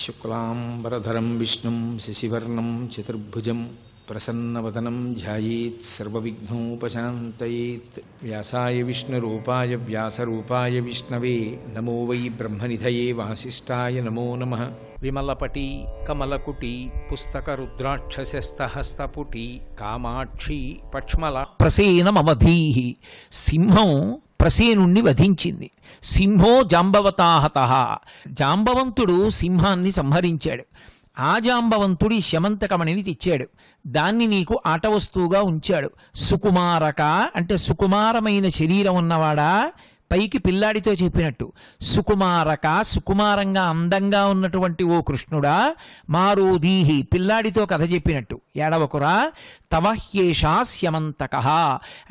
శుక్లాంబరధరం విష్ణుం శశివర్ణం చతుర్భుజం ప్రసన్నవదనం ధ్యాయేత్ సర్వవిఘ్నోపశాంతయేత్. వ్యాసాయ విష్ణురూపాయ వ్యాసరూపాయ విష్ణవే నమో వై బ్రహ్మనిధయే వాసిష్ఠాయ నమో నమః. విమలపటి కమలకుటి పుస్తక రుద్రాక్షసస్తహస్తపుటి కామాక్షి పక్ష్మల ప్రసేనమవధీ. సింహం ప్రసేనుణ్ణి వధించింది. సింహో జాంబవతాహత. జాంబవంతుడు సింహాన్ని సంహరించాడు. ఆ జాంబవంతుడి శమంతకమణిని తెచ్చాడు. దాన్ని నీకు ఆట వస్తువుగా ఉంచాడు. సుకుమారక అంటే సుకుమారమైన శరీరం ఉన్నవాడా, పైకి పిల్లాడితో చెప్పినట్టు సుకుమారక, సుకుమారంగా అందంగా ఉన్నటువంటి ఓ కృష్ణుడా, మారోదీహి పిల్లాడితో కథ చెప్పినట్టు ఏడవకురా. తవహ్యేషా శమంతక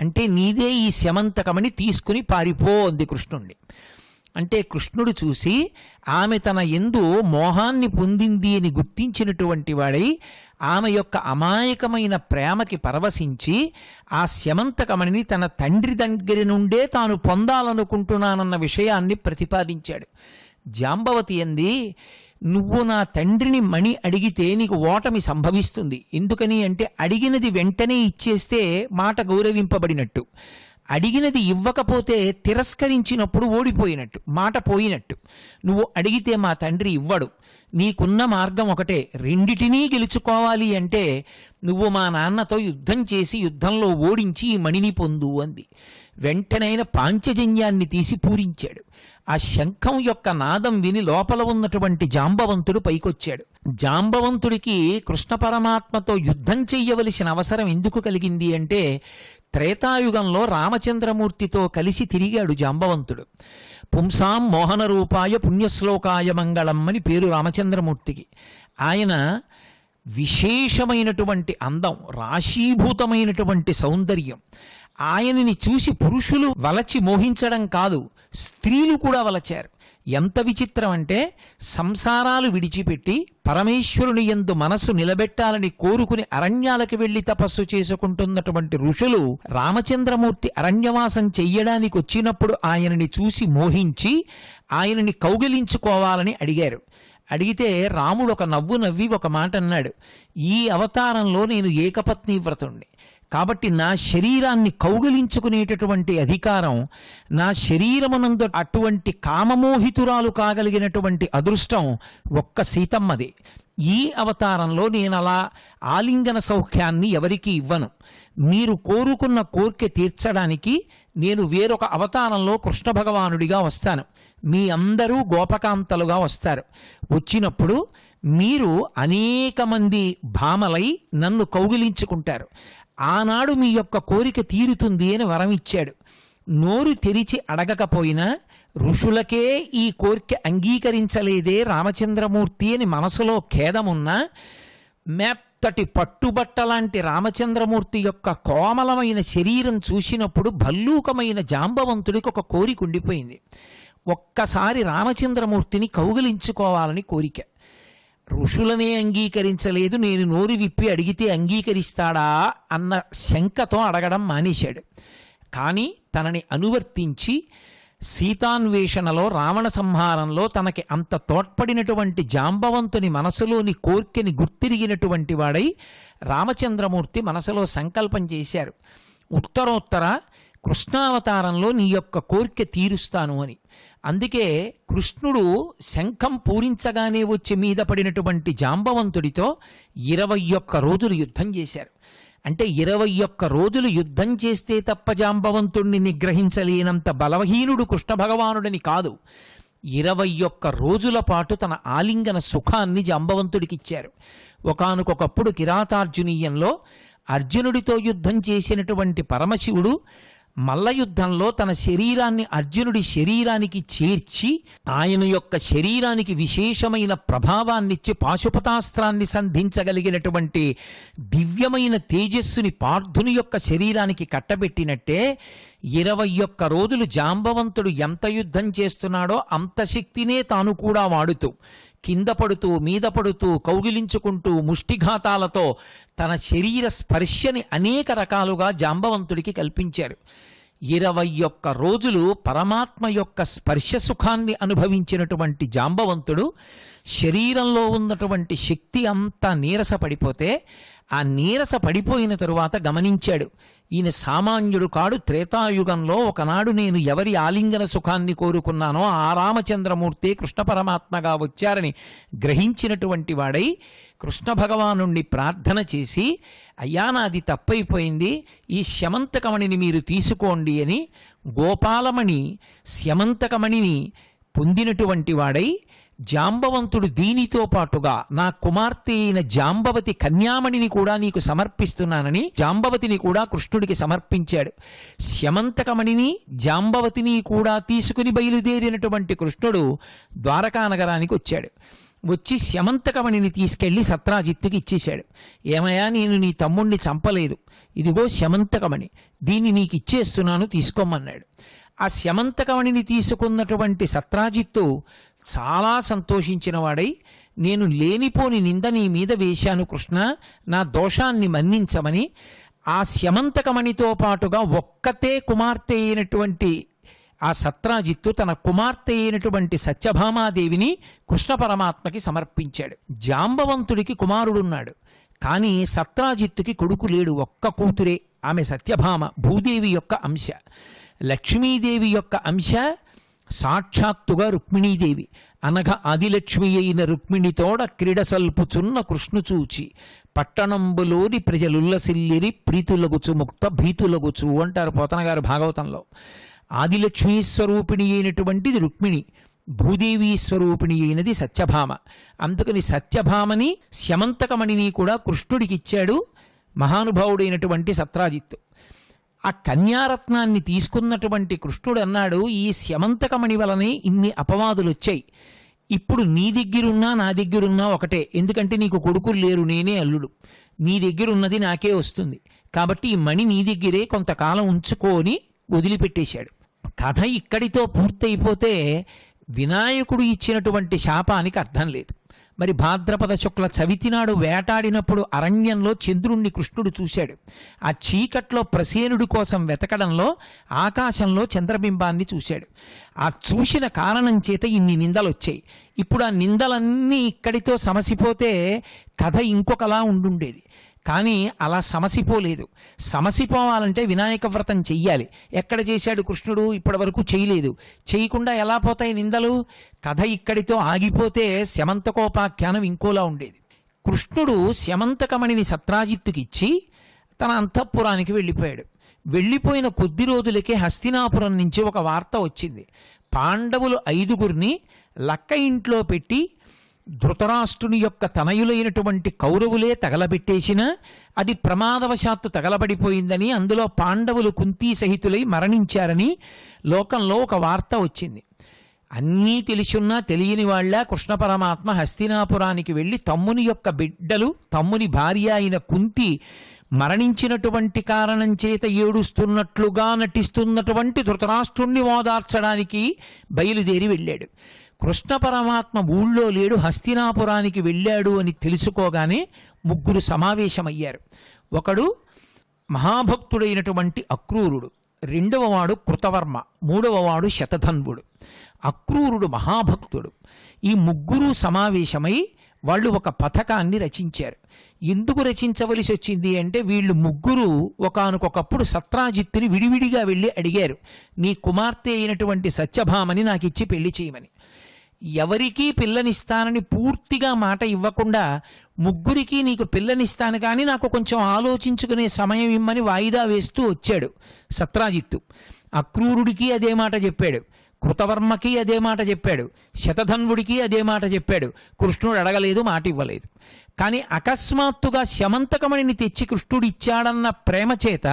అంటే నీదే ఈ శమంతకమని తీసుకుని పారిపో అంది కృష్ణుణ్ణి. అంటే కృష్ణుడు చూసి ఆమె తన యందు మోహాన్ని పొందింది అని గుర్తించినటువంటి వాడై ఆమె యొక్క అమాయకమైన ప్రేమకి పరవశించి ఆ శమంతకమణిని తన తండ్రి దగ్గర నుండే తాను పొందాలనుకుంటున్నానన్న విషయాన్ని ప్రతిపాదించాడు. జాంబవతి అంది, నువ్వు నా తండ్రిని మణి అడిగితే నీకు ఓటమి సంభవిస్తుంది. ఎందుకని అంటే అడిగినది వెంటనే ఇచ్చేస్తే మాట గౌరవింపబడినట్టు, అడిగినది ఇవ్వకపోతే తిరస్కరించినప్పుడు ఓడిపోయినట్టు, మాట పోయినట్టు. నువ్వు అడిగితే మా తండ్రి ఇవ్వడు. నీకున్న మార్గం ఒకటే, రెండిటినీ గెలుచుకోవాలి అంటే నువ్వు మా నాన్నతో యుద్ధం చేసి యుద్ధంలో ఓడించి ఈ మణిని పొందు అంది. వెంటనైన పాంచజన్యాన్ని తీసి పూరించాడు. ఆ శంఖం యొక్క నాదం విని లోపల ఉన్నటువంటి జాంబవంతుడు పైకొచ్చాడు. జాంబవంతుడికి కృష్ణ పరమాత్మతో యుద్ధం చెయ్యవలసిన అవసరం ఎందుకు కలిగింది అంటే త్రేతాయుగంలో రామచంద్రమూర్తితో కలిసి తిరిగాడు జాంబవంతుడు. పుంసాం మోహన రూపాయ పుణ్యశ్లోకాయ మంగళం అని పేరు రామచంద్రమూర్తికి. ఆయన విశేషమైనటువంటి అందం, రాశీభూతమైనటువంటి సౌందర్యం. ఆయనని చూసి పురుషులు వలచి మోహించడం కాదు, స్త్రీలు కూడా వలచారు. ఎంత విచిత్రం అంటే సంసారాలు విడిచిపెట్టి పరమేశ్వరుని యందు మనసు నిలబెట్టాలని కోరుకుని అరణ్యాలకు వెళ్లి తపస్సు చేసుకుంటున్నటువంటి ఋషులు రామచంద్రమూర్తి అరణ్యవాసం చెయ్యడానికి వచ్చినప్పుడు ఆయనని చూసి మోహించి ఆయనని కౌగిలించుకోవాలని అడిగారు. అడిగితే రాముడు ఒక నవ్వు నవ్వి ఒక మాట అన్నాడు, ఈ అవతారంలో నేను ఏకపత్ని వ్రతుణ్ణి కాబట్టి నా శరీరాన్ని కౌగిలించుకునేటటువంటి అధికారం, నా శరీరమునందు అటువంటి కామమోహితురాలు కాగలిగినటువంటి అదృష్టం ఒక్క సీతమ్మది. ఈ అవతారంలో నేను అలా ఆలింగన సౌఖ్యాన్ని ఎవరికీ ఇవ్వను. మీరు కోరుకున్న కోర్కె తీర్చడానికి నేను వేరొక అవతారంలో కృష్ణ భగవానుడిగా వస్తాను. మీ అందరూ గోపకాంతలుగా వస్తారు. వచ్చినప్పుడు మీరు అనేక మంది భామలై నన్ను కౌగిలించుకుంటారు. ఆనాడు మీ యొక్క కోరిక తీరుతుంది అని వరం ఇచ్చాడు. నోరు తెరిచి అడగకపోయినా ఋషులకే ఈ కోరిక అంగీకరించలేదే రామచంద్రమూర్తి అని మనసులో ఖేదమున్నా, మెత్తటి పట్టుబట్టలాంటి రామచంద్రమూర్తి యొక్క కోమలమైన శరీరం చూసినప్పుడు భల్లూకమైన జాంబవంతుడికి ఒక కోరిక ఉండిపోయింది. ఒక్కసారి రామచంద్రమూర్తిని కౌగిలించుకోవాలని కోరిక. ఋషులనే అంగీకరించలేదు, నేను నోరు విప్పి అడిగితే అంగీకరిస్తాడా అన్న శంకతో అడగడం మానేశాడు. కానీ తనని అనువర్తించి సీతాన్వేషణలో, రావణ సంహారంలో తనకి అంత తోడ్పడినటువంటి జాంబవంతుని మనసులోని కోర్కెని గుర్తిరిగినటువంటి వాడై రామచంద్రమూర్తి మనసులో సంకల్పం చేశారు, ఉత్తరోత్తర కృష్ణావతారంలో నీ యొక్క కోరిక తీరుస్తాను అని. అందుకే కృష్ణుడు శంఖం పూరించగానే వచ్చి మీద పడినటువంటి జాంబవంతుడితో 21 రోజులు యుద్ధం చేశారు. అంటే 21 రోజులు యుద్ధం చేస్తే తప్ప జాంబవంతుణ్ణి నిగ్రహించలేనంత బలహీనుడు కృష్ణ భగవానుడని కాదు, 21 రోజుల పాటు తన ఆలింగన సుఖాన్ని జాంబవంతుడికిచ్చారు. ఒకానొకప్పుడు కిరాతార్జునీయంలో అర్జునుడితో యుద్ధం చేసినటువంటి పరమశివుడు మల్ల యుద్ధంలో తన శరీరాన్ని అర్జునుడి శరీరానికి చేర్చి ఆయన యొక్క శరీరానికి విశేషమైన ప్రభావాన్నిచ్చి పాశుపతాస్త్రాన్ని సంధించగలిగినటువంటి దివ్యమైన తేజస్సుని పార్థుని యొక్క శరీరానికి కట్టబెట్టినట్టే 21 రోజులు జాంబవంతుడు ఎంత యుద్ధం చేస్తున్నాడో అంత శక్తినే తాను కూడా వాడుతూ కింద పడుతూ మీద పడుతూ కౌగిలించుకుంటూ ముష్టిఘాతాలతో తన శరీర స్పర్శని అనేక రకాలుగా జాంబవంతుడికి కల్పించారు. 21 రోజులు పరమాత్మ యొక్క స్పర్శ సుఖాన్ని అనుభవించినటువంటి జాంబవంతుడు శరీరంలో ఉన్నటువంటి శక్తి అంతా నీరస పడిపోతే ఆ నీరస పడిపోయిన తరువాత గమనించాడు, ఈయన సామాన్యుడు కాడు. త్రేతాయుగంలో ఒకనాడు నేను ఎవరి ఆలింగన సుఖాన్ని కోరుకున్నానో ఆ రామచంద్రమూర్తి కృష్ణ పరమాత్మగా వచ్చారని గ్రహించినటువంటి వాడై కృష్ణ భగవానుణ్ణి ప్రార్థన చేసి, అయ్యా నాది తప్పైపోయింది, ఈ స్యమంతకమణిని మీరు తీసుకోండి అని గోపాలమణి స్యమంతకమణిని పొందినటువంటి వాడై, జాంబవంతుడు దీనితో పాటుగా నా కుమార్తె అయిన జాంబవతి కన్యామణిని కూడా నీకు సమర్పిస్తున్నానని జాంబవతిని కూడా కృష్ణుడికి సమర్పించాడు. స్యమంతకమణిని జాంబవతిని కూడా తీసుకుని బయలుదేరినటువంటి కృష్ణుడు ద్వారకా నగరానికి వచ్చాడు. వచ్చి స్యమంతకమణిని తీసుకెళ్లి సత్రాజిత్తుకి ఇచ్చేశాడు. ఏమయ్యా, నేను నీ తమ్ముణ్ణి చంపలేదు, ఇదిగో స్యమంతకమణి, దీన్ని నీకు ఇచ్చేస్తున్నాను, తీసుకోమన్నాడు. ఆ స్యమంతకమణిని తీసుకున్నటువంటి సత్రాజిత్తు చాలా సంతోషించిన వాడై, నేను లేనిపోని నింద నీ మీద వేశాను కృష్ణ, నా దోషాన్ని మన్నించమని ఆ స్యమంతకమణితో పాటుగా ఒక్కతే కుమార్తె అయినటువంటి ఆ సత్రాజిత్తు తన కుమార్తె అయినటువంటి సత్యభామాదేవిని కృష్ణ పరమాత్మకి సమర్పించాడు. జాంబవంతుడికి కుమారుడున్నాడు, కానీ సత్రాజిత్తుకి కొడుకు లేడు, ఒక్క కూతురే. ఆమె సత్యభామ, భూదేవి యొక్క అంశ. లక్ష్మీదేవి యొక్క అంశ సాక్షాత్తుగా రుక్మిణీదేవి. అనగా ఆదిలక్ష్మి అయిన రుక్మిణితోడ క్రీడసల్పుచున్న కృష్ణు చూచి పట్టణంబులోని ప్రజలుల్లసిల్లిరి ప్రీతులగుచు ముక్త భీతులగుచు అంటారు పోతనగారు భాగవతంలో. ఆదిలక్ష్మీ స్వరూపిణి అయినటువంటిది రుక్మిణి, భూదేవీ స్వరూపిణి అయినది సత్యభామ. అందుకని సత్యభామని స్యమంతకమణిని కూడా కృష్ణుడికి ఇచ్చాడు మహానుభావుడైనటువంటి సత్రాజిత్తు. ఆ కన్యారత్నాన్ని తీసుకున్నటువంటి కృష్ణుడు అన్నాడు, ఈ స్యమంతకమణి వలనే ఇన్ని అపవాదులు వచ్చాయి, ఇప్పుడు నీ దగ్గరున్నా నా దగ్గరున్నా ఒకటే, ఎందుకంటే నీకు కొడుకులు లేరు, నేనే అల్లుడు, నీ దగ్గరున్నది నాకే వస్తుంది, కాబట్టి ఈ మణి నీ దగ్గరే కొంతకాలం ఉంచుకొని వదిలిపెట్టేశాడు. కథ ఇక్కడితో పూర్తయిపోతే వినాయకుడు ఇచ్చినటువంటి శాపానికి అర్థం లేదు. మరి భాద్రపద శుక్ల చవితి నాడు వేటాడినప్పుడు అరణ్యంలో చంద్రుణ్ణి కృష్ణుడు చూశాడు. ఆ చీకట్లో ప్రసేనుడి కోసం వెతకడంలో ఆకాశంలో చంద్రబింబాన్ని చూశాడు. ఆ చూసిన కారణం చేత ఇన్ని నిందలు వచ్చాయి. ఇప్పుడు ఆ నిందలన్నీ ఇక్కడితో సమసిపోతే కథ ఇంకొకలా ఉండుండేది. కానీ అలా సమసిపోలేదు. సమసిపోవాలంటే వినాయక వ్రతం చెయ్యాలి. ఎక్కడ చేశాడు కృష్ణుడు? ఇప్పటి వరకు చేయలేదు. చేయకుండా ఎలా పోతాయి నిందలు? కథ ఇక్కడితో ఆగిపోతే శమంతకోపాఖ్యానం ఇంకోలా ఉండేది. కృష్ణుడు శమంతకమణిని సత్రాజిత్తుకిచ్చి తన అంతఃపురానికి వెళ్ళిపోయాడు. వెళ్ళిపోయిన కొద్ది రోజులకే హస్తినాపురం నుంచి ఒక వార్త వచ్చింది. పాండవులు 5గురిని లక్క ఇంట్లో పెట్టి ధృతరాష్ట్రుని యొక్క తనయులైనటువంటి కౌరవులే తగలబెట్టేసినా అది ప్రమాదవశాత్తు తగలబడిపోయిందని, అందులో పాండవులు కుంతీ సహితులై మరణించారని లోకంలో ఒక వార్త వచ్చింది. అన్నీ తెలిసున్నా తెలియని వాళ్ళ కృష్ణ పరమాత్మ హస్తినాపురానికి వెళ్ళి తమ్ముని యొక్క బిడ్డలు, తమ్ముని భార్య అయిన కుంతి మరణించినటువంటి కారణం చేత ఏడుస్తున్నట్లుగా నటిస్తున్నటువంటి ధృతరాష్ట్రుణ్ణి ఓదార్చడానికి బయలుదేరి వెళ్ళాడు. కృష్ణ పరమాత్మ ఊళ్ళో లేడు, హస్తినాపురానికి వెళ్ళాడు అని తెలుసుకోగానే 3 సమావేశమయ్యారు. ఒకడు మహాభక్తుడైనటువంటి అక్రూరుడు, 2వ వాడు కృతవర్మ, 3వ వాడు శతధన్వుడు. అక్రూరుడు మహాభక్తుడు. ఈ 3 సమావేశమై వాళ్ళు ఒక పథకాన్ని రచించారు. ఎందుకు రచించవలసి వచ్చింది అంటే, వీళ్ళు 3 ఒకానొకప్పుడు సత్రాజిత్తుని విడివిడిగా వెళ్ళి అడిగారు, నీ కుమార్తె అయినటువంటి సత్యభామని నాకు ఇచ్చి పెళ్లి చేయమని. ఎవరికీ పిల్లనిస్తానని పూర్తిగా మాట ఇవ్వకుండా 3కి నీకు పిల్లనిస్తాను కానీ నాకు కొంచెం ఆలోచించుకునే సమయం ఇమ్మని వాయిదా వేస్తూ వచ్చాడు సత్రాజిత్తు. అక్రూరుడికి అదే మాట చెప్పాడు, కృతవర్మకి అదే మాట చెప్పాడు, శతధన్వుడికి అదే మాట చెప్పాడు. కృష్ణుడు అడగలేదు, మాట ఇవ్వలేదు. కానీ అకస్మాత్తుగా శమంతకమణిని తెచ్చి కృష్ణుడు ఇచ్చాడన్న ప్రేమ చేత,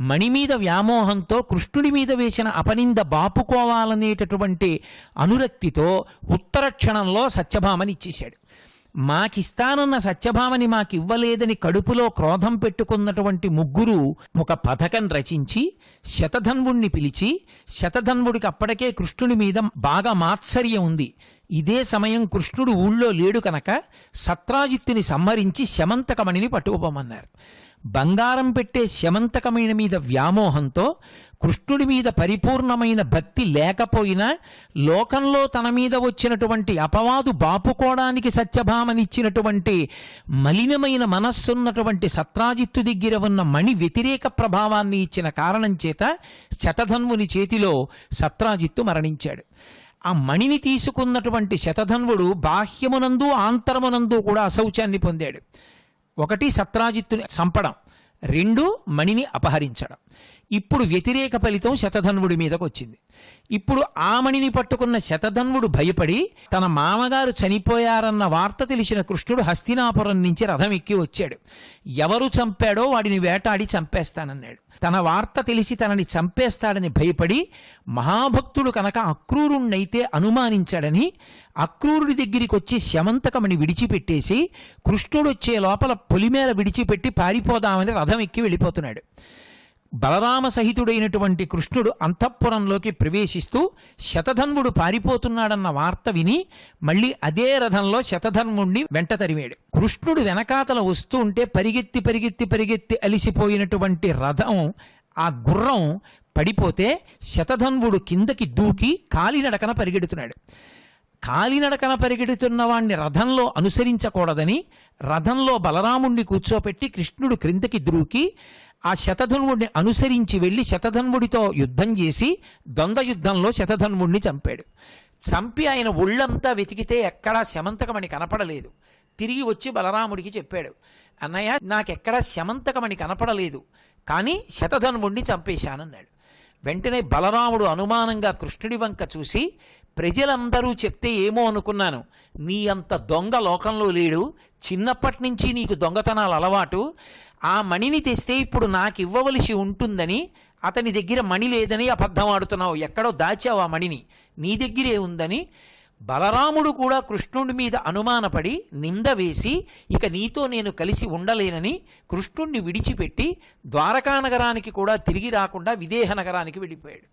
మణి మీద వ్యామోహంతో, కృష్ణుడి మీద వేసిన అపనింద బాపుకోవాలనేటటువంటి అనురక్తితో ఉత్తర క్షణంలో సత్యభామని ఇచ్చేశాడు. మాకిస్తానన్న సత్యభామని మాకివ్వలేదని కడుపులో క్రోధం పెట్టుకున్నటువంటి 3 ఒక పథకం రచించి శతధన్వుణ్ణి పిలిచి, శతధన్వుడికి అప్పటికే కృష్ణుడి మీద బాగా మాత్సర్యం ఉంది. ఇదే సమయం కృష్ణుడు ఊళ్ళో లేడు కనుక సత్రాజిత్తుని సంహరించి శమంతకమణిని పట్టుకుపోమన్నారు. బంగారం పెట్టే స్యమంతకమైన మీద వ్యామోహంతో కృష్ణుడి మీద పరిపూర్ణమైన భక్తి లేకపోయినా లోకంలో తన మీద వచ్చినటువంటి అపవాదు బాపుకోవడానికి సత్యభామనిచ్చినటువంటి మలినమైన మనస్సున్నటువంటి సత్రాజిత్తు దగ్గర ఉన్న మణి వ్యతిరేక ప్రభావాన్ని ఇచ్చిన కారణం చేత శతధన్వుని చేతిలో సత్రాజిత్తు మరణించాడు. ఆ మణిని తీసుకున్నటువంటి శతధన్వుడు బాహ్యమునందు ఆంతరమునందు కూడా అశౌచాన్ని పొందాడు. ఒకటి సత్రాజిత్తుని చంపడం, రెండు మణిని అపహరించడం. ఇప్పుడు వ్యతిరేక ఫలితం శతధన్వుడి మీదకు వచ్చింది. ఇప్పుడు ఆ మణిని పట్టుకున్న శతధన్వుడు భయపడి తన మామగారు చనిపోయారన్న వార్త తెలిసిన కృష్ణుడు హస్తినాపురం నుంచి రథం ఎక్కి వచ్చాడు. ఎవరు చంపాడో వాడిని వేటాడి చంపేస్తానన్నాడు. తన వార్త తెలిసి తనని చంపేస్తాడని భయపడి మహాభక్తుడు కనుక అక్రూరుణ్ణైతే అనుమానించాడని అక్రూరుడి దగ్గరికి వచ్చి శమంతకమని విడిచిపెట్టేసి కృష్ణుడు వచ్చే లోపల పొలిమేర విడిచిపెట్టి పారిపోదామని రథం ఎక్కి వెళ్ళిపోతున్నాడు. బలరామ సహితుడైనటువంటి కృష్ణుడు అంతఃపురంలోకి ప్రవేశిస్తూ శతధన్వుడు పారిపోతున్నాడన్న వార్త విని మళ్ళీ అదే రథంలో శతధన్వుణ్ణి వెంట తరిమాడు. కృష్ణుడు వెనకాతల వస్తూ ఉంటే పరిగెత్తి పరిగెత్తి పరిగెత్తి అలిసిపోయినటువంటి రథం, ఆ గుర్రం పడిపోతే శతధన్వుడు కిందకి దూకి కాలినడకన పరిగెడుతున్నాడు. కాలినడకన పరిగెడుతున్న వాణ్ణి రథంలో అనుసరించకూడదని రథంలో బలరాముణ్ణి కూర్చోపెట్టి కృష్ణుడు క్రిందకి దూకి ఆ శతధన్వుడిని అనుసరించి వెళ్ళి శతధన్వుడితో యుద్ధం చేసి ద్వంద్వ యుద్ధంలో శతధన్వుడిని చంపాడు. చంపి ఆయన ఒళ్ళంతా వెతికితే ఎక్కడా శమంతకమణి కనపడలేదు. తిరిగి వచ్చి బలరాముడికి చెప్పాడు, అన్నయ్య నాకెక్కడా శమంతకమణి కనపడలేదు, కానీ శతధన్వుడిని చంపేశానన్నాడు. వెంటనే బలరాముడు అనుమానంగా కృష్ణుడి వంక చూసి, ప్రజలందరూ చెప్తే ఏమో అనుకున్నాను, నీ అంత దొంగ లోకంలో లేడు, చిన్నప్పటి నుంచి నీకు దొంగతనాలు అలవాటు, ఆ మణిని తెస్తే ఇప్పుడు నాకు ఇవ్వవలసి ఉంటుందని అతని దగ్గర మణి లేదని అబద్ధం ఆడుతున్నావు, ఎక్కడో దాచావు ఆ మణిని, నీ దగ్గరే ఉందని బలరాముడు కూడా కృష్ణుడి మీద అనుమానపడి నింద వేసి ఇక నీతో నేను కలిసి ఉండలేనని కృష్ణుణ్ణి విడిచిపెట్టి ద్వారకానగరానికి కూడా తిరిగి రాకుండా విదేహ నగరానికి వెళ్ళిపోయాడు.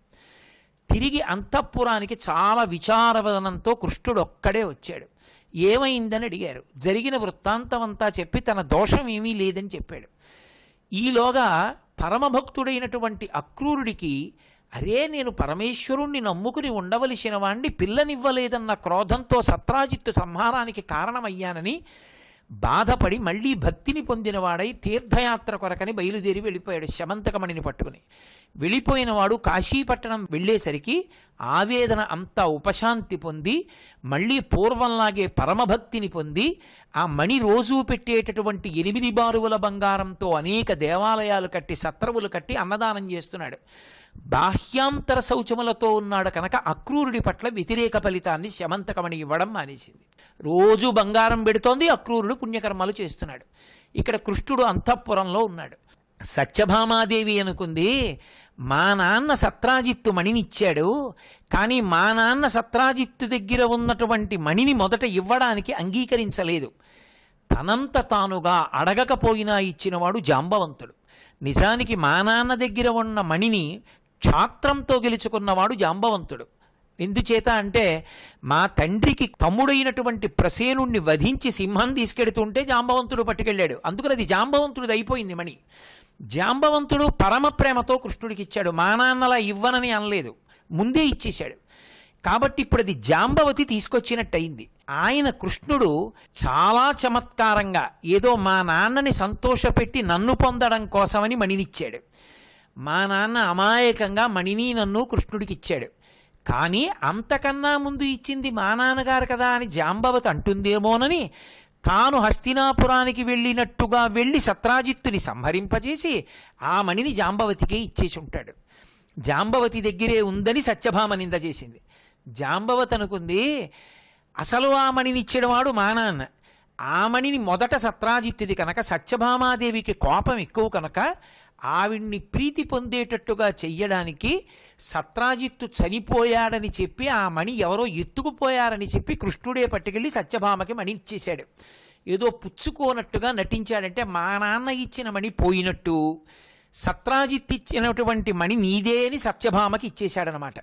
తిరిగి అంతఃపురానికి చాలా విచారవదనంతో కృష్ణుడు ఒక్కడే వచ్చాడు. ఏమైందని అడిగారు. జరిగిన వృత్తాంతమంతా చెప్పి తన దోషం ఏమీ లేదని చెప్పాడు. ఈలోగా పరమభక్తుడైనటువంటి అక్రూరుడికి, అరే నేను పరమేశ్వరుణ్ణి నమ్ముకుని ఉండవలసిన వాణ్ణి పిల్లనివ్వలేదన్న క్రోధంతో సత్రాజిత్తు సంహారానికి కారణమయ్యానని బాధపడి మళ్లీ భక్తిని పొందినవాడై తీర్థయాత్ర కొరకని బయలుదేరి వెళ్ళిపోయాడు శమంతకమణిని పట్టుకుని. వెళ్ళిపోయినవాడు కాశీపట్టణం వెళ్ళేసరికి ఆవేదన అంతా ఉపశాంతి పొంది మళ్ళీ పూర్వంలాగే పరమభక్తిని పొంది ఆ మణి రోజూ పెట్టేటటువంటి 8 బారువుల బంగారంతో అనేక దేవాలయాలు కట్టి సత్రవులు కట్టి అన్నదానం చేస్తున్నాడు. బాహ్యాంతర శౌచములతో ఉన్నాడు కనుక అక్రూరుడి పట్ల వ్యతిరేక ఫలితాన్ని శమంతకమణి ఇవ్వడం మానేసింది. రోజు బంగారం పెడుతోంది, అక్రూరుడు పుణ్యకర్మలు చేస్తున్నాడు. ఇక్కడ కృష్ణుడు అంతఃపురంలో ఉన్నాడు. సత్యభామాదేవి అనుకుంది, మా నాన్న సత్రాజిత్తు మణినిచ్చాడు, కానీ మా నాన్న సత్రాజిత్తు దగ్గర ఉన్నటువంటి మణిని మొదట ఇవ్వడానికి అంగీకరించలేదు. తనంత తానుగా అడగకపోయినా ఇచ్చినవాడు జాంబవంతుడు. నిజానికి మా నాన్న దగ్గర ఉన్న మణిని క్షాత్రంతో గెలుచుకున్నవాడు జాంబవంతుడు. ఎందుచేత అంటే మా తండ్రికి తమ్ముడైనటువంటి ప్రసేనుణ్ణి వధించి సింహం తీసుకెడుతుంటే జాంబవంతుడు పట్టుకెళ్ళాడు. అందుకని అది జాంబవంతుడిది అయిపోయింది మణి. జాంబవంతుడు పరమ ప్రేమతో కృష్ణుడికి ఇచ్చాడు, మా నాన్నలా ఇవ్వనని అనలేదు, ముందే ఇచ్చేశాడు. కాబట్టి ఇప్పుడు అది జాంబవతి తీసుకొచ్చినట్టయింది. ఆయన కృష్ణుడు చాలా చమత్కారంగా ఏదో మా నాన్నని సంతోషపెట్టి నన్ను పొందడం కోసమని మణినిచ్చాడు. మా నాన్న అమాయకంగా మణిని నన్ను కృష్ణుడికి ఇచ్చాడు, కానీ అంతకన్నా ముందు ఇచ్చింది మా నాన్నగారు కదా అని జాంబవతి అంటుందేమోనని తాను హస్తినాపురానికి వెళ్ళినట్టుగా వెళ్ళి సత్రాజిత్తుని సంహరింపజేసి ఆ మణిని జాంబవతికే ఇచ్చేసి ఉంటాడు. జాంబవతి దగ్గరే ఉందని సత్యభామ నింద చేసింది. జాంబవతి అనుకుంది, అసలు ఆ మణినిచ్చేవాడు మా నాన్న, ఆ మణిని మొదట సత్రాజిత్తుది కనుక సత్యభామాదేవికి కోపం ఎక్కువ కనుక ఆవిడ్ని ప్రీతి పొందేటట్టుగా చెయ్యడానికి సత్రాజిత్తు చనిపోయాడని చెప్పి ఆ మణి ఎవరో ఎత్తుకుపోయారని చెప్పి కృష్ణుడే పట్టుకెళ్ళి సత్యభామకి మణి ఇచ్చేశాడు. ఏదో పుచ్చుకోనట్టుగా నటించాడంటే మా నాన్న ఇచ్చిన మణి పోయినట్టు సత్రాజిత్ ఇచ్చినటువంటి మణి నీదే అని సత్యభామకి ఇచ్చేశాడనమాట.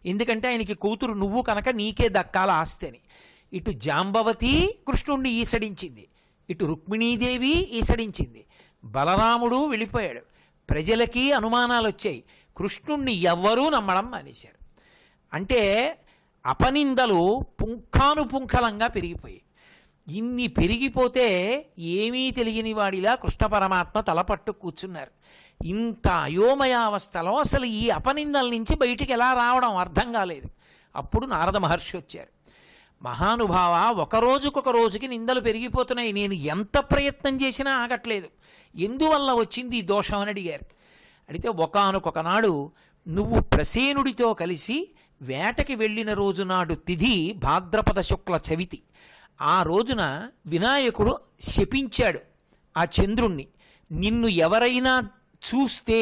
ఎందుకంటే ఆయనకి కూతురు నువ్వు కనుక నీకే దక్కాల ఆస్తి అని. ఇటు జాంబవతి కృష్ణుణ్ణి ఈసడించింది, ఇటు రుక్మిణీదేవి ఈసడించింది. బలరాముడు వెళ్ళిపోయాడు. ప్రజలకి అనుమానాలు వచ్చాయి. కృష్ణుణ్ణి ఎవ్వరూ నమ్మడం మానేశారు. అంటే అపనిందలు పుంఖానుపుంఖలంగా పెరిగిపోయాయి. ఇన్ని పెరిగిపోతే ఏమీ తెలియని వాడిలా కృష్ణ పరమాత్మ తలపట్టు కూర్చున్నారు. ఇంత అయోమయావస్థలో అసలు ఈ అపనిందల నుంచి బయటికి ఎలా రావడం అర్థం కాలేదు. అప్పుడు నారద మహర్షి వచ్చారు. మహానుభావ, ఒక రోజుకి నిందలు పెరిగిపోతున్నాయి, నేను ఎంత ప్రయత్నం చేసినా ఆగట్లేదు, ఎందువల్ల వచ్చింది ఈ దోషం అని అడిగారు. అడిగితే ఒకానొకనాడు నువ్వు ప్రసేనుడితో కలిసి వేటకి వెళ్ళిన రోజు నాడు తిథి భాద్రపద శుక్ల చవితి. ఆ రోజున వినాయకుడు శపించాడు ఆ చంద్రుణ్ణి, నిన్ను ఎవరైనా చూస్తే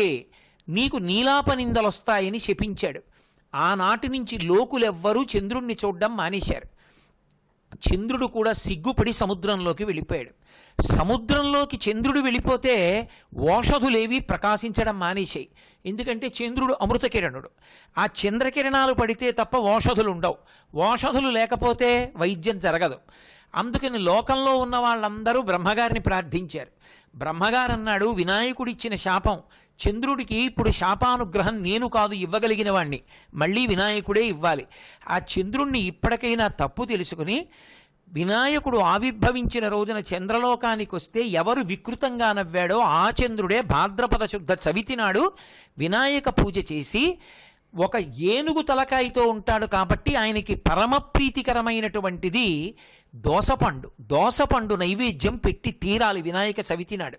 నీకు నీలాపనిందలొస్తాయని శపించాడు. ఆనాటి నుంచి లోకులెవ్వరూ చంద్రుణ్ణి చూడడం మానేశారు. చంద్రుడు కూడా సిగ్గుపడి సముద్రంలోకి వెళ్ళిపోయాడు. సముద్రంలోకి చంద్రుడు వెళ్ళిపోతే ఓషధులేవి ప్రకాశించడం మానేశాయి. ఎందుకంటే చంద్రుడు అమృతకిరణుడు. ఆ చంద్రకిరణాలు పడితే తప్ప ఓషధులు ఉండవు. ఓషధులు లేకపోతే వైద్యం జరగదు. అందుకని లోకంలో ఉన్న వాళ్ళందరూ బ్రహ్మగారిని ప్రార్థించారు. బ్రహ్మగారు అన్నాడు, వినాయకుడిచ్చిన శాపం, చంద్రుడికి ఇప్పుడు శాపానుగ్రహం నేను కాదు ఇవ్వగలిగిన వాణ్ణి, మళ్ళీ వినాయకుడే ఇవ్వాలి. ఆ చంద్రుణ్ణి ఇప్పటికైనా తప్పు తెలుసుకుని వినాయకుడు ఆవిర్భవించిన రోజున చంద్రలోకానికి వస్తే ఎవరు వికృతంగా నవ్వాడో ఆ చంద్రుడే భాద్రపద శుద్ధ చవితి నాడు వినాయక పూజ చేసి, ఒక ఏనుగు తలకాయతో ఉంటాడు కాబట్టి ఆయనకి పరమ ప్రీతికరమైనటువంటిది దోసపండు. దోసపండు నైవేద్యం పెట్టి తీరాలి వినాయక చవితి నాడు.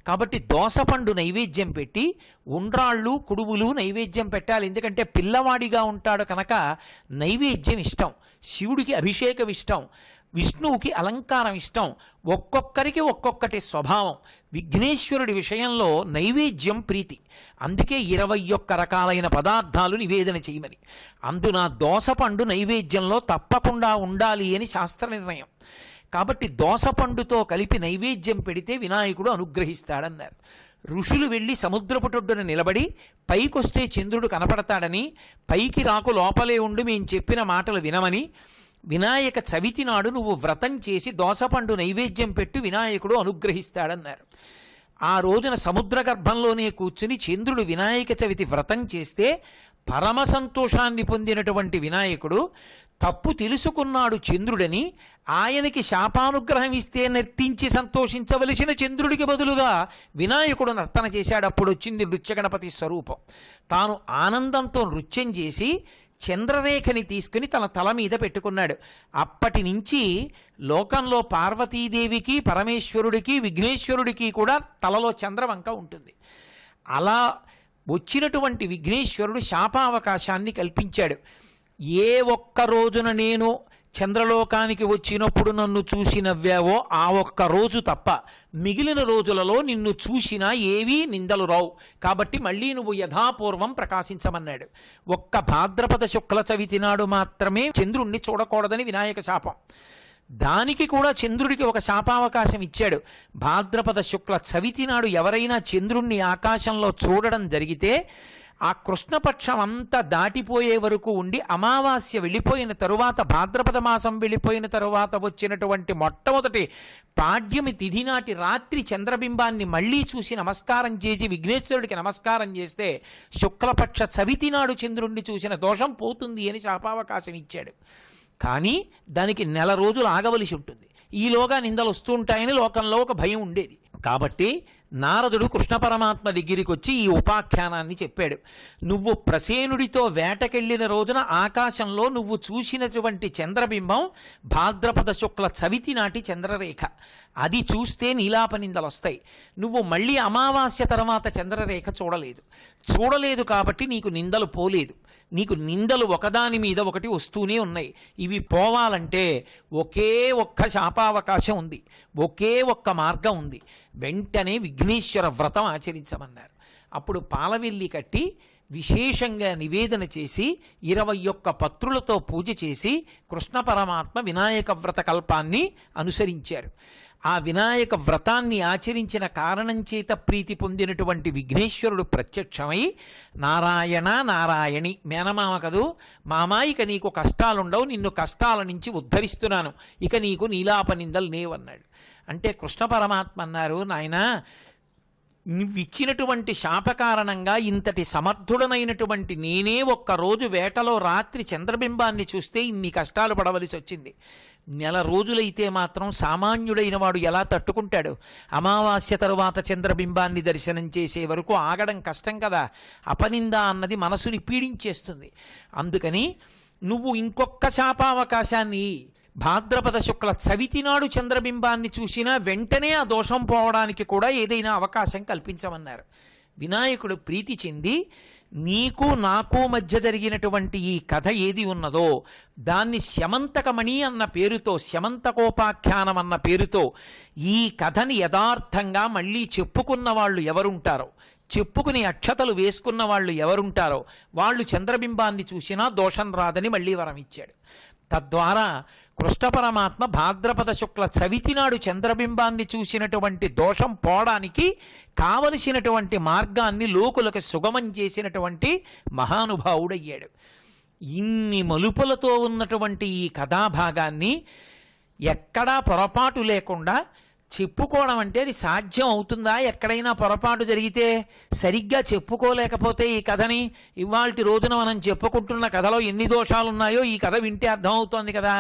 కాబట్టి దోసపండు నైవేద్యం పెట్టి ఉండ్రాళ్ళు కుడువులు నైవేద్యం పెట్టాలి. ఎందుకంటే పిల్లవాడిగా ఉంటాడు కనుక నైవేద్యం ఇష్టం. శివుడికి అభిషేకం ఇష్టం, విష్ణువుకి అలంకారం ఇష్టం. ఒక్కొక్కరికి ఒక్కొక్కటి స్వభావం. విఘ్నేశ్వరుడి విషయంలో నైవేద్యం ప్రీతి. అందుకే 21 రకాలైన పదార్థాలు నివేదన చేయమని. అందున దోసపండు నైవేద్యంలో తప్పకుండా ఉండాలి అని శాస్త్ర నిర్ణయం. కాబట్టి దోసపండుతో కలిపి నైవేద్యం పెడితే వినాయకుడు అనుగ్రహిస్తాడన్నారు. ఋషులు వెళ్ళి సముద్రపుటొడ్డున నిలబడి పైకొస్తే చంద్రుడు కనపడతాడని, పైకి రాకు లోపలే ఉండి మేము చెప్పిన మాటలు వినమని, వినాయక చవితి నాడు నువ్వు వ్రతం చేసి దోసపండు నైవేద్యం పెట్టు వినాయకుడు అనుగ్రహిస్తాడన్నారు. ఆ రోజున సముద్ర గర్భంలోనే కూర్చుని చంద్రుడు వినాయక చవితి వ్రతం చేస్తే పరమ సంతోషాన్ని పొందినటువంటి వినాయకుడు తప్పు తెలుసుకున్నాడు చంద్రుడని, ఆయనకి శాపానుగ్రహం ఇస్తే నర్తించి సంతోషించవలసిన చంద్రుడికి బదులుగా వినాయకుడు నర్తన చేశాడు. అప్పుడు వచ్చింది నృత్యగణపతి స్వరూపం. తాను ఆనందంతో నృత్యం చేసి చంద్రరేఖని తీసుకుని తన తల మీద పెట్టుకున్నాడు. అప్పటి నుంచి లోకంలో పార్వతీదేవికి, పరమేశ్వరుడికి, విఘ్నేశ్వరుడికి కూడా తలలో చంద్రవంక ఉంటుంది. అలా వచ్చినటువంటి విఘ్నేశ్వరుడు శాపావకాశాన్ని కల్పించాడు. ఏ ఒక్క రోజున నేను చంద్రలోకానికి వచ్చినప్పుడు నన్ను చూసి నవ్వావో ఆ ఒక్క రోజు తప్ప మిగిలిన రోజులలో నిన్ను చూసినా ఏవీ నిందలు రావు, కాబట్టి మళ్ళీ నువ్వు యథాపూర్వం ప్రకాశించమన్నాడు. ఒక్క భాద్రపద శుక్ల చవితి నాడు మాత్రమే చంద్రుణ్ణి చూడకూడదని వినాయక శాపం. దానికి కూడా చంద్రుడికి ఒక శాపావకాశం ఇచ్చాడు. భాద్రపద శుక్ల చవితి నాడు ఎవరైనా చంద్రుణ్ణి ఆకాశంలో చూడడం జరిగితే ఆ కృష్ణపక్షం అంతా దాటిపోయే వరకు ఉండి అమావాస్య వెళ్ళిపోయిన తరువాత, భాద్రపద మాసం వెళ్ళిపోయిన తరువాత వచ్చినటువంటి మొట్టమొదటి పాడ్యమి తిథి నాటి రాత్రి చంద్రబింబాన్ని మళ్ళీ చూసి నమస్కారం చేసి విఘ్నేశ్వరుడికి నమస్కారం చేస్తే శుక్లపక్ష చవితి నాడు చంద్రుణ్ణి చూసిన దోషం పోతుంది అని శాపావకాశం ఇచ్చాడు. కానీ దానికి 1 నెల రోజులు ఆగవలసి ఉంటుంది. ఈలోగా నిందలు వస్తూ ఉంటాయని లోకంలో ఒక భయం ఉండేది. కాబట్టి నారదుడు కృష్ణ పరమాత్మ దగ్గరికి వచ్చి ఈ ఉపాఖ్యానాన్ని చెప్పాడు. నువ్వు ప్రసేనుడితో వేటకెళ్ళిన రోజున ఆకాశంలో నువ్వు చూసినటువంటి చంద్రబింబం భాద్రపద శుక్ల చవితి నాటి చంద్రరేఖ. అది చూస్తే నీలాపనిందలు వస్తాయి. నువ్వు మళ్ళీ అమావాస్య తర్వాత చంద్రరేఖ చూడలేదు కాబట్టి నీకు నిందలు పోలేదు. నీకు నిందలు ఒకదాని మీద ఒకటి వస్తూనే ఉన్నాయి. ఇవి పోవాలంటే ఒకే ఒక్క శాపావకాశం ఉంది, ఒకే ఒక్క మార్గం ఉంది. వెంటనే విఘ్నేశ్వర వ్రతం ఆచరించమన్నారు. అప్పుడు పాలవెల్లి కట్టి విశేషంగా నివేదన చేసి 21 పత్రులతో పూజ చేసి కృష్ణ పరమాత్మ వినాయక వ్రత కల్పాన్ని అనుసరించారు. ఆ వినాయక వ్రతాన్ని ఆచరించిన కారణం చేత ప్రీతి పొందినటువంటి విఘ్నేశ్వరుడు ప్రత్యక్షమై, నారాయణ నారాయణి, మేనమామ కదూ మామా, ఇక నీకు కష్టాలుండవు, నిన్ను కష్టాల నుంచి ఉద్ధరిస్తున్నాను, ఇక నీకు నీలాపనిందలు లేవన్నాడు. అంటే కృష్ణ పరమాత్మ అన్నారు, నాయనా నువ్విచ్చినటువంటి శాప కారణంగా ఇంతటి సమర్థుడనైనటువంటి నేనే ఒక్కరోజు వేటలో రాత్రి చంద్రబింబాన్ని చూస్తే ఇన్ని కష్టాలు పడవలసి వచ్చింది. నెల రోజులైతే మాత్రం సామాన్యుడైన వాడు ఎలా తట్టుకుంటాడు? అమావాస్య తరువాత చంద్రబింబాన్ని దర్శనం చేసే వరకు ఆగడం కష్టం కదా. అపనింద అన్నది మనసుని పీడించేస్తుంది. అందుకని నువ్వు ఇంకొక శాపావకాశాన్ని, భాద్రపద శుక్ల చవితి నాడు చంద్రబింబాన్ని చూసినా వెంటనే ఆ దోషం పోవడానికి కూడా ఏదైనా అవకాశం కల్పించమన్నారు. వినాయకుడు ప్రీతి చెంది నీకు నాకు మధ్య జరిగినటువంటి ఈ కథ ఏది ఉన్నదో దాన్ని శమంతకమణి అన్న పేరుతో, శమంతకోపాఖ్యానం అన్న పేరుతో ఈ కథని యథార్థంగా మళ్ళీ చెప్పుకున్న వాళ్ళు ఎవరుంటారో, చెప్పుకుని అక్షతలు వేసుకున్న వాళ్ళు ఎవరుంటారో వాళ్ళు చంద్రబింబాన్ని చూసినా దోషం రాదని మళ్ళీ వరం ఇచ్చాడు. తద్వారా కృష్ణ పరమాత్మ భాద్రపద శుక్ల చవితి నాడు చంద్రబింబాన్ని చూసినటువంటి దోషం పోవడానికి కావలసినటువంటి మార్గాన్ని లోకులకు సుగమం చేసినటువంటి మహానుభావుడయ్యాడు. ఇన్ని మలుపులతో ఉన్నటువంటి ఈ కథాభాగాన్ని ఎక్కడా పొరపాటు లేకుండా చెప్పుకోవడం అంటే అది సాధ్యం అవుతుందా? ఎక్కడైనా పొరపాటు జరిగితే సరిగ్గా చెప్పుకోలేకపోతే ఈ కథని ఇవాల్టి రోజున మనం చెప్పుకుంటున్న కథలో ఎన్ని దోషాలున్నాయో ఈ కథ వింటే అర్థమవుతోంది కదా.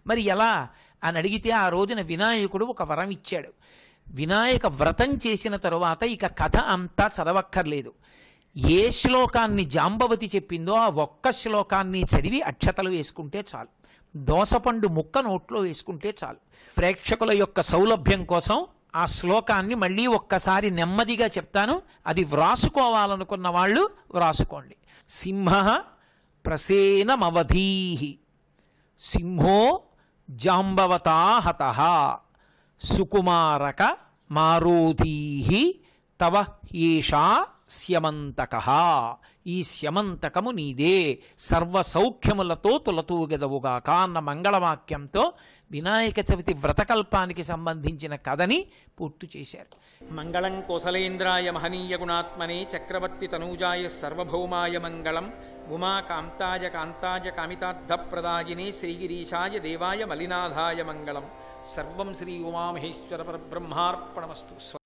మరి ఎలా అని అడిగితే ఆ రోజున వినాయకుడు ఒక వరం ఇచ్చాడు. వినాయక వ్రతం చేసిన తరువాత ఇక కథ అంతా చదవక్కర్లేదు. ఏ శ్లోకాన్ని జాంబవతి చెప్పిందో ఆ ఒక్క శ్లోకాన్ని చదివి అక్షతలు వేసుకుంటే చాలు, దోసపండు ముక్క నోట్లో వేసుకుంటే చాలు. ప్రేక్షకుల యొక్క సౌలభ్యం కోసం ఆ శ్లోకాన్ని మళ్ళీ ఒక్కసారి నెమ్మదిగా చెప్తాను. అది వ్రాసుకోవాలనుకున్న వాళ్ళు వ్రాసుకోండి. సింహ ప్రసేనమవధీహి సింహో జాంబవతా హతః సుకుమారక మారోధీహి తవ ఏషా స్యమంతకః. ఈ స్యమంతకము నీదే, సర్వసౌఖ్యములతో తులతూగెదవుగాక అన్న మంగళవాక్యంతో వినాయక చవితి వ్రతకల్పానికి సంబంధించిన కథని పూర్తి చేశారు. మంగళం కోసలేంద్రాయ మహనీయ గుణాత్మనే చక్రవర్తి తనూజాయ సర్వభౌమాయ మంగళం. ఉమాకాంతాయ కాంతాయ కామితార్థప్రదాయినే శ్రీగిరీశాయ దేవాయ మలినాథాయ మంగళం. సర్వం శ్రీ ఉమామహేశ్వర పరబ్రహ్మార్పణమస్తు.